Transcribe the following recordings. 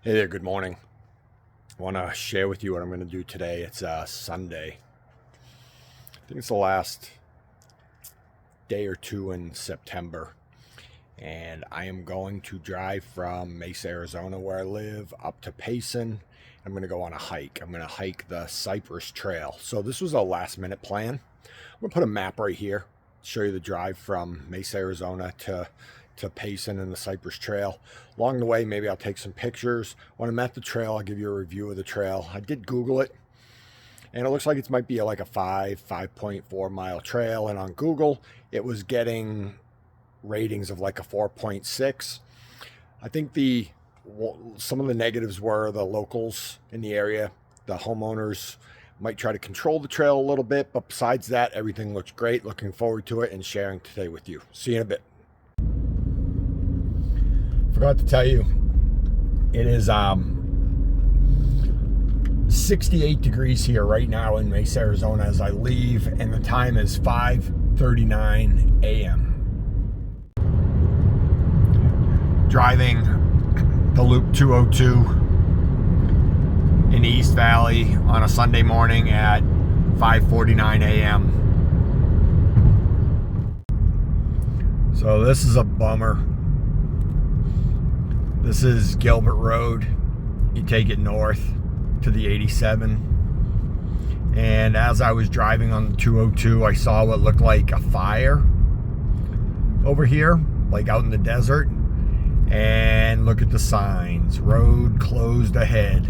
Hey there, good morning. I want to share with you what I'm going to do today. It's Sunday. I think it's the last day or two in September. And I am going to drive from Mesa, Arizona, where I live, up to Payson. I'm going to go on a hike. I'm going to hike the Cypress Trail. So this was a last minute plan. I'm going to put a map right here, show you the drive from Mesa, Arizona to Payson and the Cypress Trail. Along the way, maybe I'll take some pictures. When I'm at the trail, I'll give you a review of the trail. I did Google it, and it looks like it might be like a 5.4 mile trail. And on Google, it was getting ratings of like a 4.6. I think some of the negatives were the locals in the area, the homeowners might try to control the trail a little bit, but besides that, everything looks great. Looking forward to it and sharing today with you. See you in a bit. Forgot to tell you, it is 68 degrees here right now in Mesa, Arizona as I leave, and the time is 5:39 a.m. Driving the Loop 202 in the East Valley on a Sunday morning at 5:49 a.m. So this is a bummer. This is Gilbert Road. You take it north to the 87. And as I was driving on the 202, I saw what looked like a fire over here, like out in the desert. And look at the signs. Road closed ahead.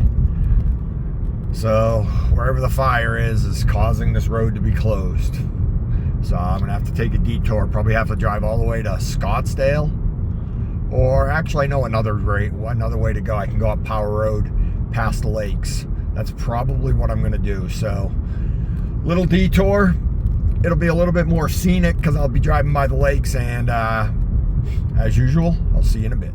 So wherever the fire is causing this road to be closed. So I'm gonna have to take a detour. Probably have to drive all the way to Scottsdale. Or actually, I know another way to go. I can go up Power Road past the lakes. That's probably what I'm going to do. So, little detour. It'll be a little bit more scenic because I'll be driving by the lakes. And as usual, I'll see you in a bit.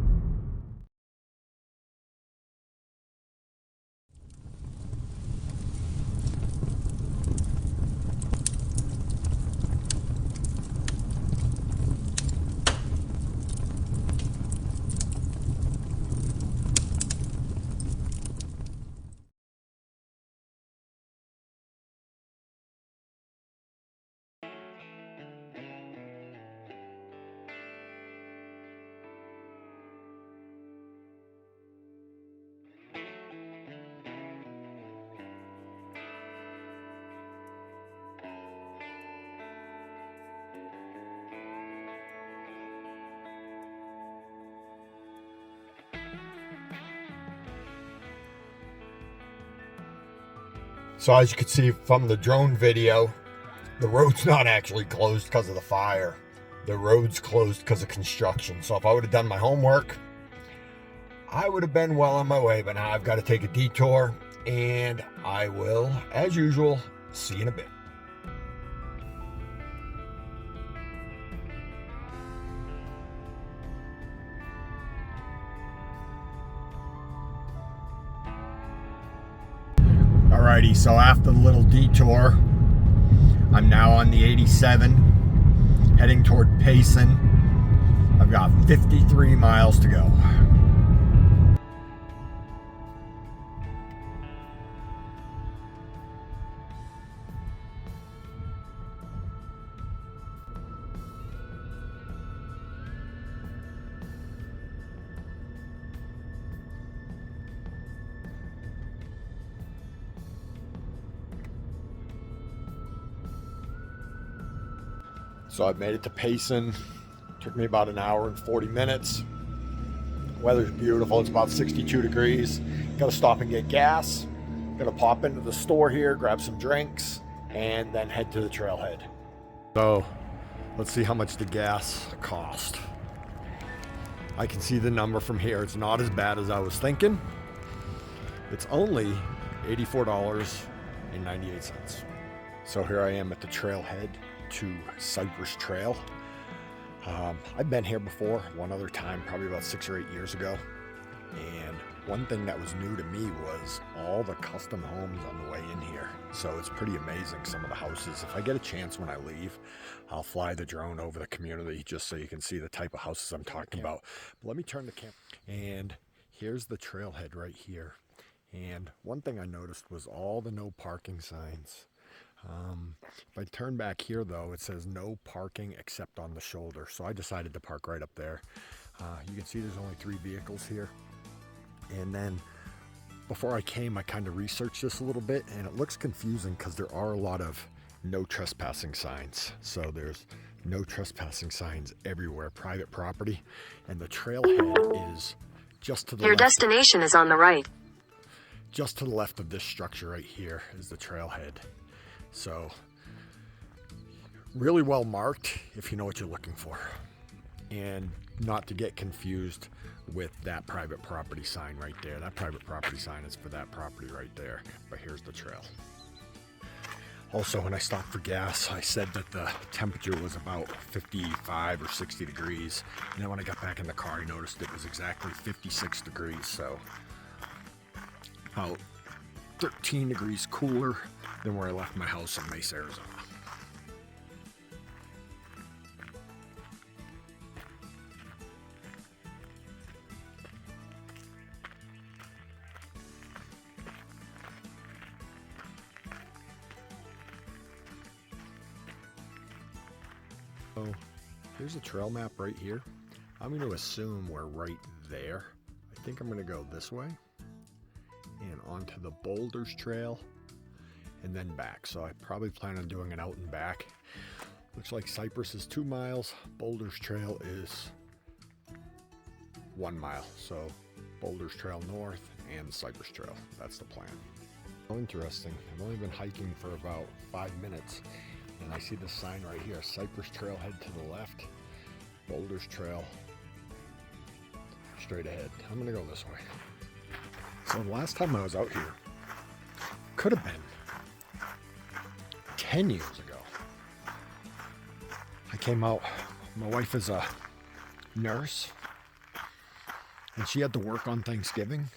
So as you can see from the drone video, the road's not actually closed because of the fire. The road's closed because of construction. So if I would have done my homework, I would have been well on my way. But now I've got to take a detour, and I will, as usual, see you in a bit. Alrighty, so after the little detour, I'm now on the 87, heading toward Payson. I've got 53 miles to go. So I've made it to Payson. Took me about an hour and 40 minutes. Weather's beautiful. It's about 62 degrees. Got to stop and get gas. Got to pop into the store here, grab some drinks, and then head to the trailhead. So let's see how much the gas cost. I can see the number from here. It's not as bad as I was thinking. It's only $84.98. So here I am at the trailhead to Cypress Trail. I've been here before, one other time, probably about 6 or 8 years ago. And one thing that was new to me was all the custom homes on the way in here. So it's pretty amazing, some of the houses. If I get a chance when I leave, I'll fly the drone over the community just so you can see the type of houses I'm talking about. But let me turn the camera. And here's the trailhead right here. And one thing I noticed was all the no parking signs. If I turn back here though, it says no parking except on the shoulder. So I decided to park right up there. You can see there's only 3 vehicles here. And then before I came, I kind of researched this a little bit, and it looks confusing because there are a lot of no trespassing signs. So there's no trespassing signs everywhere, private property, and the trailhead is just to the left. Your destination is on the right. Just to the left of this structure right here is the trailhead. So really well marked if you know what you're looking for, and not to get confused with that private property sign right there. That private property sign is for that property right there, but here's the trail. Also, when I stopped for gas, I said that the temperature was about 55 or 60 degrees. And then when I got back in the car, I noticed it was exactly 56 degrees. So about 13 degrees cooler than where I left my house in Mesa, Arizona. So here's a trail map right here. I'm going to assume we're right there. I think I'm going to go this way and onto the Boulders trail and then back. So I probably plan on doing an out and back. Looks like Cypress is 2 miles. Boulders trail is 1 mile. So Boulders trail north and Cypress trail. That's the plan. Oh, interesting. I've only been hiking for about 5 minutes. And I see the sign right here, Cypress Trailhead to the left, Boulders Trail straight ahead. I'm gonna go this way. So the last time I was out here, could have been 10 years ago. I came out, my wife is a nurse, and she had to work on Thanksgiving.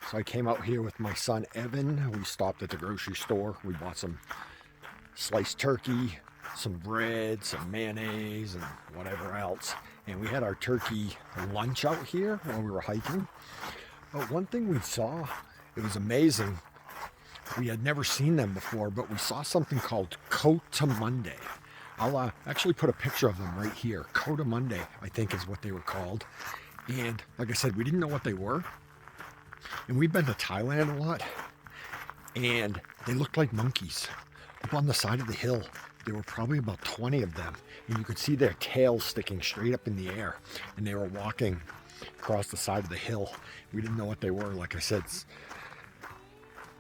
So I came out here with my son Evan. We stopped at the grocery store. We bought some sliced turkey, some bread, some mayonnaise, and whatever else. And we had our turkey lunch out here while we were hiking. But one thing we saw, it was amazing. We had never seen them before, but we saw something called Coatimundi. I'll actually put a picture of them right here. Coatimundi, I think is what they were called. And like I said, we didn't know what they were. And we've been to Thailand a lot, and they looked like monkeys. Up on the side of the hill, there were probably about 20 of them, and you could see their tails sticking straight up in the air, and they were walking across the side of the hill. We didn't know what they were. Like I said,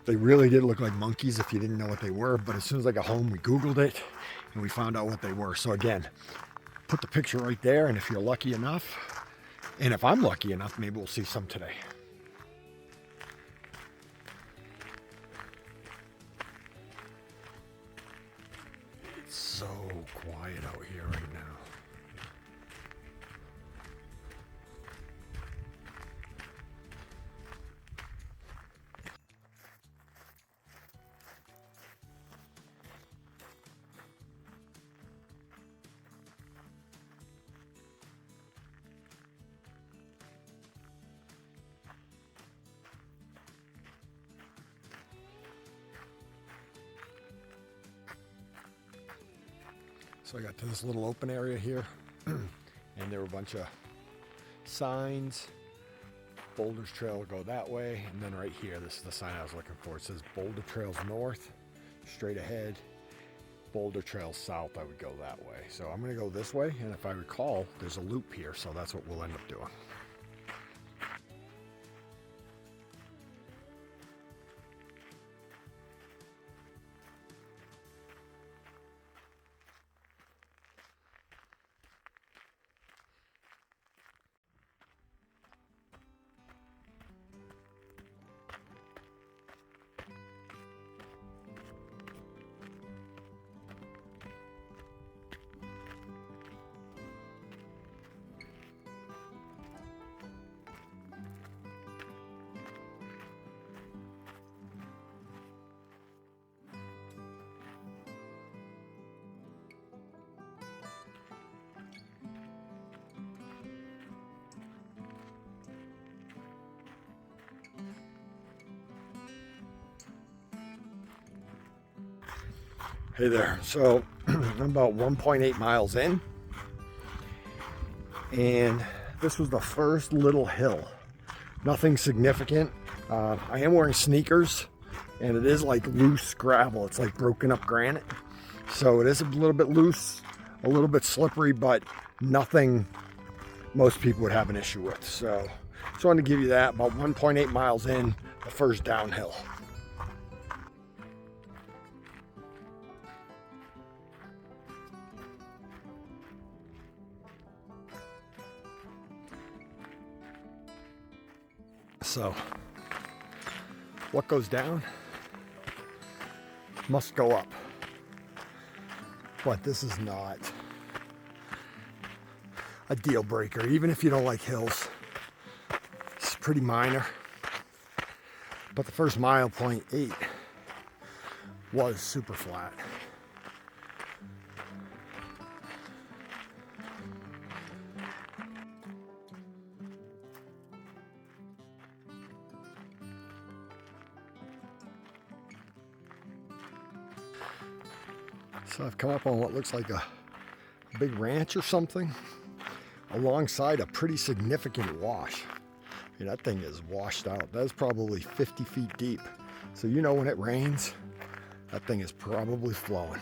they really did look like monkeys if you didn't know what they were, but as soon as I got home, we Googled it, and we found out what they were. So again, put the picture right there, and if you're lucky enough, and if I'm lucky enough, maybe we'll see some today. So quiet out here right now. So I got to this little open area here, and there were a bunch of signs. Boulders Trail will go that way, and then right here, this is the sign I was looking for. It says Boulder Trails North, straight ahead. Boulder Trail South, I would go that way. So I'm gonna go this way, and if I recall, there's a loop here, so that's what we'll end up doing. Hey there. So I'm about 1.8 miles in, and this was the first little hill. Nothing significant. I am wearing sneakers, and it is like loose gravel. It's like broken up granite. So it is a little bit loose, a little bit slippery, but nothing most people would have an issue with. So just wanted to give you that. About 1.8 miles in, the first downhill. So what goes down must go up. But this is not a deal breaker, even if you don't like hills. It's pretty minor. But the first mile, 0.8, was super flat. So I've come up on what looks like a big ranch or something alongside a pretty significant wash. I mean, that thing is washed out. That's probably 50 feet deep. So you know when it rains, that thing is probably flowing.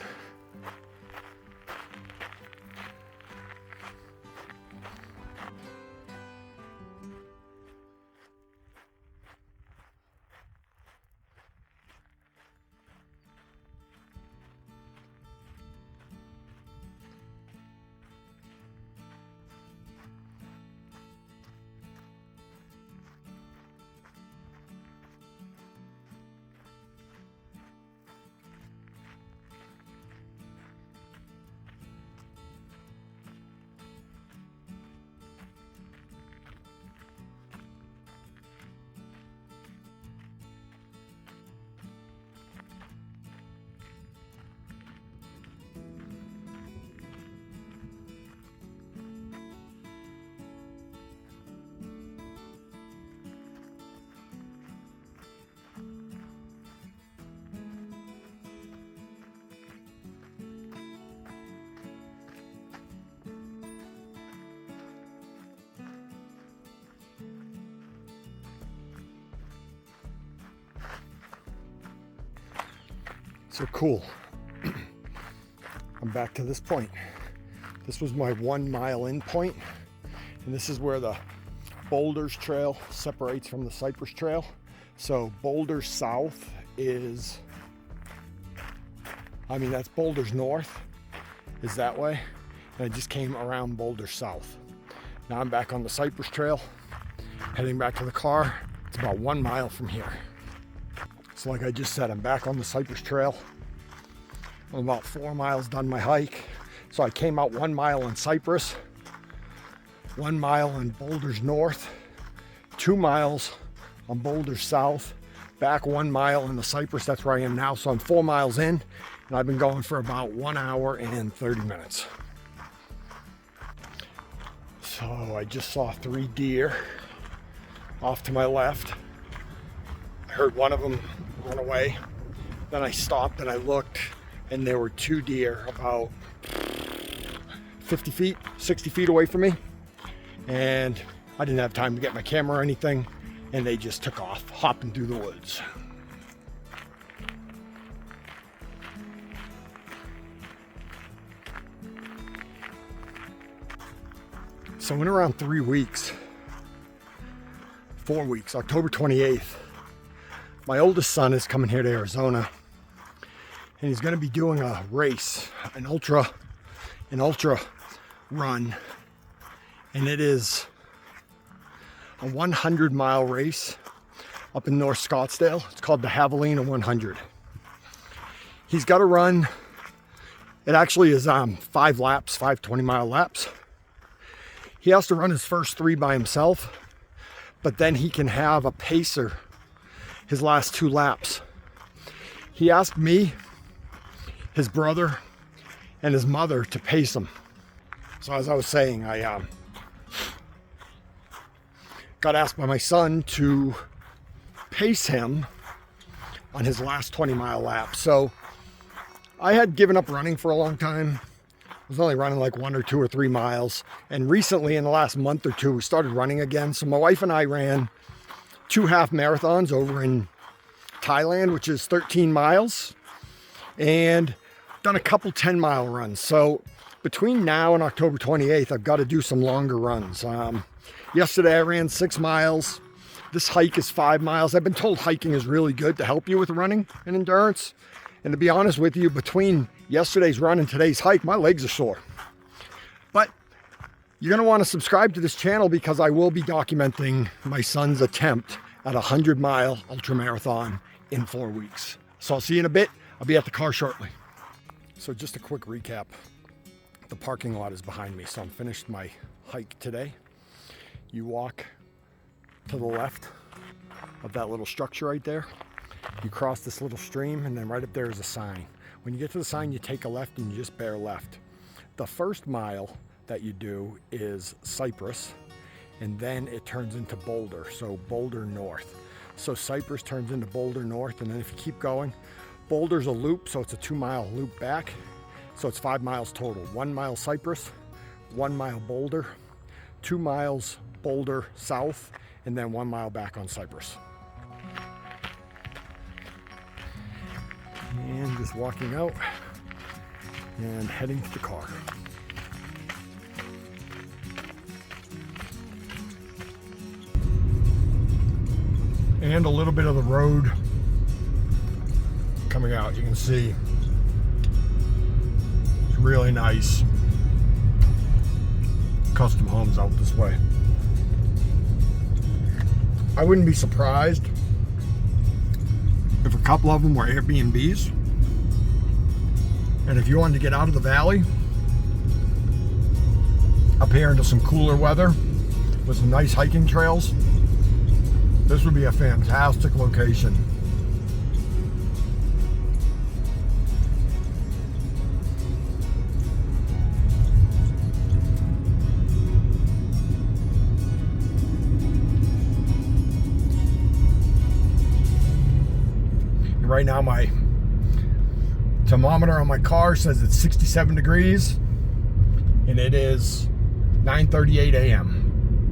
So cool. I'm back to this point. This was my 1 mile in point, and this is where the Boulders trail separates from the Cypress trail. So Boulders south is, that's Boulders north is that way. And I just came around Boulders south. Now I'm back on the Cypress trail, heading back to the car. It's about 1 mile from here. So like I just said, I'm back on the Cypress trail. I'm about 4 miles done my hike. So I came out 1 mile in Cypress, 1 mile in Boulders north, 2 miles on Boulders south, back 1 mile in the Cypress. That's where I am now. So I'm 4 miles in, and I've been going for about 1 hour and 30 minutes. So I just saw 3 deer off to my left. I heard one of them run away. Then I stopped and I looked, and there were 2 deer about 50 feet, 60 feet away from me. And I didn't have time to get my camera or anything, and they just took off, hopping through the woods. So in around 3 weeks, 4 weeks, October 28th, my oldest son is coming here to Arizona, and he's going to be doing a race, an ultra run, and it is a 100-mile race up in North Scottsdale. It's called the Javelina 100. He's got to run, it actually is 5 laps, 5 20-mile laps. He has to run his first 3 by himself, but then he can have a pacer his last 2 laps. He asked me, his brother, and his mother to pace him. So as I was saying, I got asked by my son to pace him on his last 20-mile lap. So I had given up running for a long time. I was only running like 1 or 2 or 3 miles. And recently, in the last month or two, we started running again. So my wife and I ran 2 half marathons over in Thailand, which is 13 miles. And done a couple 10-mile runs. So between now and October 28th, I've got to do some longer runs. Yesterday, I ran 6 miles. This hike is 5 miles. I've been told hiking is really good to help you with running and endurance. And to be honest with you, between yesterday's run and today's hike, my legs are sore. But you're going to want to subscribe to this channel because I will be documenting my son's attempt at a 100-mile ultramarathon in 4 weeks. So I'll see you in a bit. I'll be at the car shortly. So just a quick recap. The parking lot is behind me, so I'm finished my hike today. You walk to the left of that little structure right there. You cross this little stream, and then right up there is a sign. When you get to the sign, you take a left and you just bear left. The first mile that you do is Cypress, and then it turns into Boulder, so Boulder North. So Cypress turns into Boulder North, and then if you keep going, Boulder's a loop, so it's a 2-mile loop back. So it's 5 miles total. 1 mile Cypress, 1 mile Boulder, 2 miles Boulder South, and then 1 mile back on Cypress. And just walking out and heading to the car. And a little bit of the road coming out. You can see it's really nice. Custom homes out this way. I wouldn't be surprised if a couple of them were Airbnbs. And if you wanted to get out of the valley, up here into some cooler weather with some nice hiking trails, this would be a fantastic location. Right now my thermometer on my car says it's 67 degrees and it is 9:38 a.m.